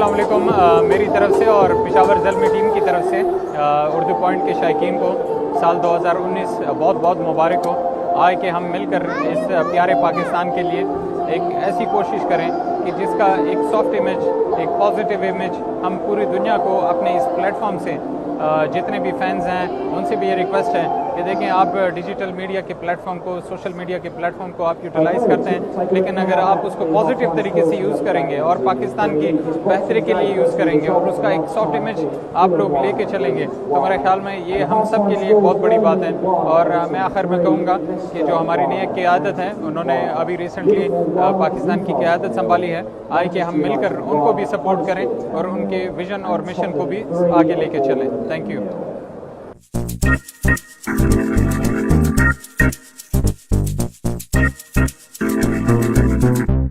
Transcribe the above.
अस्सलाम वालेकुम। मेरी तरफ से और पेशावर ज़ल्मी टीम की तरफ से उर्दू पॉइंट के शायकीन को साल 2019 बहुत बहुत मुबारक हो। आए कि हम मिलकर इस प्यारे पाकिस्तान के लिए एक ऐसी कोशिश करें कि जिसका एक सॉफ्ट इमेज, एक पॉजिटिव इमेज हम पूरी दुनिया को अपने इस प्लेटफॉर्म से, जितने भी फैंस हैं उनसे भी ये रिक्वेस्ट है कि देखें, आप डिजिटल मीडिया के प्लेटफॉर्म को, सोशल मीडिया के प्लेटफॉर्म को आप यूटिलाइज़ करते हैं, लेकिन अगर आप उसको पॉजिटिव तरीके से यूज़ करेंगे और पाकिस्तान की बेहतरी के लिए यूज़ करेंगे और उसका एक सॉफ्ट इमेज आप लोग लेके चलेंगे, तो मेरे ख्याल में ये हम सब के लिए एक बहुत बड़ी बात है। और मैं आखिर में कहूँगा कि जो हमारी नई क़यादत है, उन्होंने अभी रिसेंटली पाकिस्तान की क़यादत संभाली है, आए कि हम मिलकर उनको भी सपोर्ट करें और उनके विजन और मिशन को भी आगे लेके चलें। Thank you.